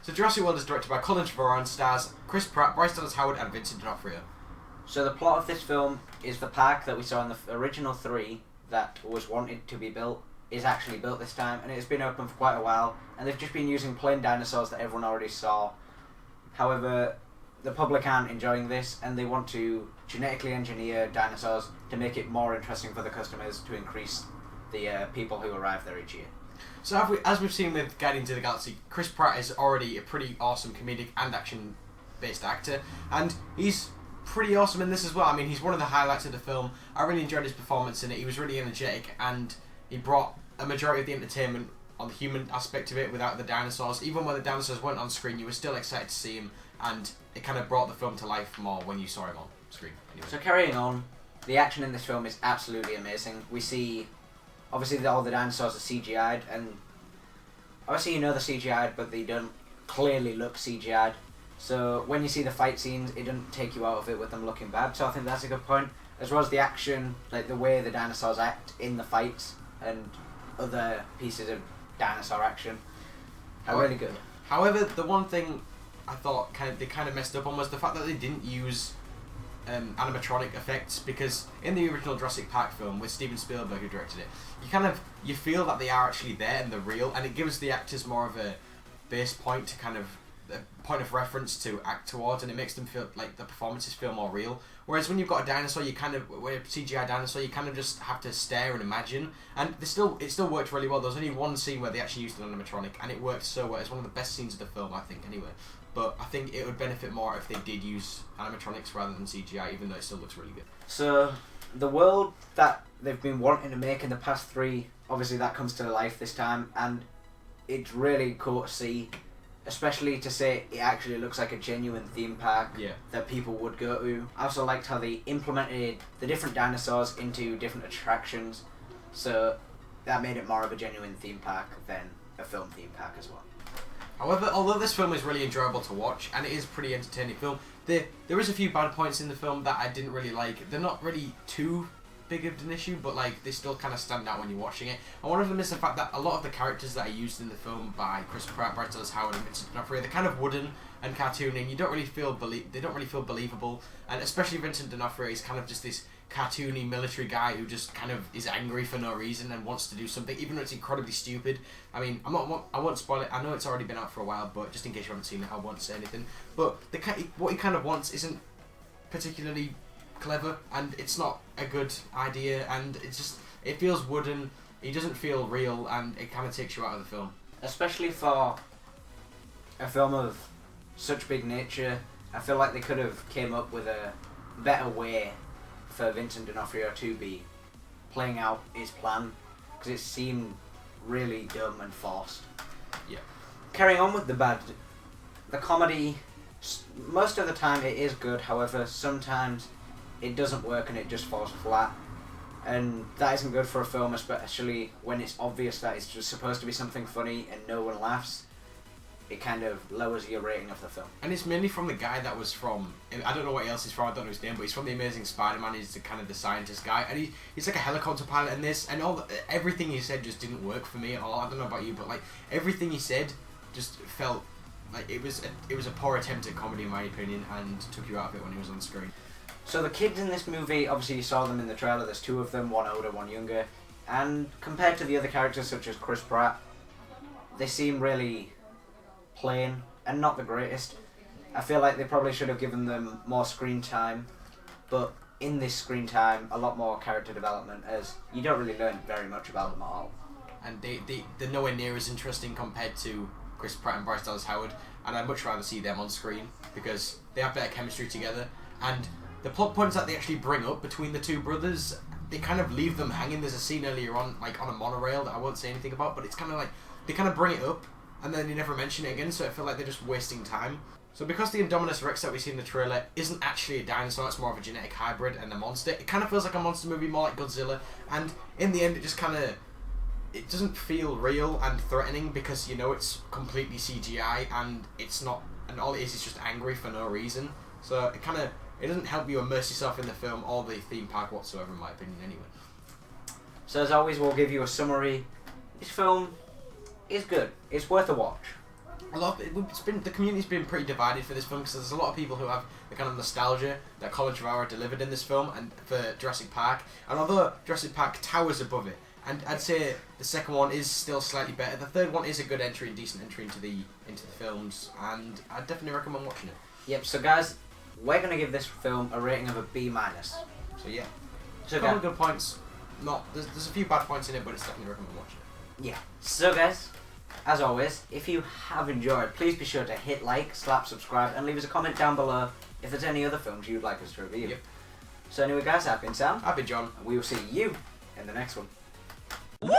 So Jurassic World is directed by Colin Trevorrow and stars Chris Pratt, Bryce Dallas Howard and Vincent D'Onofrio. So the plot of this film is the park that we saw in the original 3 that was wanted to be built is actually built this time, and it's been open for quite a while, and they've just been using plain dinosaurs that everyone already saw. However, the public aren't enjoying this, and they want to genetically engineer dinosaurs to make it more interesting for the customers to increase the people who arrive there each year. So as we've seen with Guardians of the Galaxy, Chris Pratt is already a pretty awesome comedic and action-based actor, and he's pretty awesome in this as well. I mean, he's one of the highlights of the film. I really enjoyed his performance in it. He was really energetic, and he brought a majority of the entertainment on the human aspect of it without the dinosaurs. Even when the dinosaurs weren't on screen, you were still excited to see him, and it kind of brought the film to life more when you saw him on screen. Anyway. So carrying on, the action in this film is absolutely amazing. We see, obviously, all the dinosaurs are CGI'd, and obviously you know they're CGI'd, but they don't clearly look CGI'd. So when you see the fight scenes, it doesn't take you out of it with them looking bad. So I think that's a good point. As well as the action, like the way the dinosaurs act in the fights and other pieces of dinosaur action are really good. However, the one thing I thought they kind of messed up on was the fact that they didn't use animatronic effects, because in the original Jurassic Park film with Steven Spielberg who directed it, you feel that they are actually there and they're real, and it gives the actors more of a base point to kind of a point of reference to act towards, and it makes them feel like the performances feel more real. Whereas when you've got a dinosaur, with a CGI dinosaur, you kind of just have to stare and imagine, and it still worked really well. There was only one scene where they actually used an animatronic, and it worked so well. It's one of the best scenes of the film, I think, anyway. But I think it would benefit more if they did use animatronics rather than CGI, even though it still looks really good. So the world that they've been wanting to make in the past 3, obviously that comes to life this time, and it's really cool to see. Especially to say it actually looks like a genuine theme park that people would go to. I also liked how they implemented the different dinosaurs into different attractions, so that made it more of a genuine theme park than a film theme park as well. However, although this film is really enjoyable to watch, and it is a pretty entertaining film, there is a few bad points in the film that I didn't really like. They're not really too big of an issue, but like they still kind of stand out when you're watching it. And one of them is the fact that a lot of the characters that are used in the film by Chris Pratt, Bryce Dallas Howard, and Vincent D'Onofrio, they're kind of wooden and cartoony, and they don't really feel believable. And especially Vincent D'Onofrio is kind of just this cartoony military guy who just kind of is angry for no reason and wants to do something, even though it's incredibly stupid. I mean, I won't spoil it. I know it's already been out for a while, but just in case you haven't seen it, I won't say anything. But what he kind of wants isn't particularly clever, and it's not a good idea, and it feels wooden. He doesn't feel real, and it kind of takes you out of the film. Especially for a film of such big nature, I feel like they could have came up with a better way for Vincent D'Onofrio to be playing out his plan, because it seemed really dumb and forced. Yeah. Carrying on with the comedy, most of the time it is good, however sometimes it doesn't work and it just falls flat, and that isn't good for a film, especially when it's obvious that it's just supposed to be something funny and no one laughs. It kind of lowers your rating of the film. And it's mainly from the guy that was from, I don't know what else he's from, I don't know his name, but he's from The Amazing Spider-Man. He's the scientist guy, and he's like a helicopter pilot in this, and everything he said just didn't work for me at all. I don't know about you, but like everything he said just felt like it was a poor attempt at comedy in my opinion, and took you out of it when he was on screen. So the kids in this movie, obviously you saw them in the trailer, there's 2 of them, one older, one younger, and compared to the other characters such as Chris Pratt, they seem really plain and not the greatest. I feel like they probably should have given them more screen time, but in this screen time, a lot more character development, as you don't really learn very much about them at all. And they're nowhere near as interesting compared to Chris Pratt and Bryce Dallas Howard, and I'd much rather see them on screen because they have better chemistry together, and the plot points that they actually bring up between the 2 brothers, they kind of leave them hanging. There's a scene earlier on, like on a monorail, that I won't say anything about, but it's kind of like they kind of bring it up and then you never mention it again, so I feel like they're just wasting time. So because the Indominus Rex that we see in the trailer isn't actually a dinosaur, it's more of a genetic hybrid and a monster, it kind of feels like a monster movie, more like Godzilla, and in the end it just kind of, it doesn't feel real and threatening because you know it's completely CGI and it's not, and all it is just angry for no reason. So it doesn't help you immerse yourself in the film or the theme park whatsoever, in my opinion, anyway. So as always, we'll give you a summary. This film is good. It's worth a watch. the community's been pretty divided for this film because there's a lot of people who have the kind of nostalgia that Colin Trevorrow delivered in this film and for Jurassic Park. And although Jurassic Park towers above it, and I'd say the second one is still slightly better. The third one is a good entry, decent entry into the films, and I'd definitely recommend watching it. Yep. So guys, we're gonna give this film a rating of a B-. So yeah, So a couple of good points. There's a few bad points in it, but it's definitely recommend watching it. Yeah. So guys, as always, if you have enjoyed, please be sure to hit like, slap subscribe, and leave us a comment down below if there's any other films you'd like us to review. Yep. So anyway guys, I've been Sam. I've been John. And we will see you in the next one. Woo!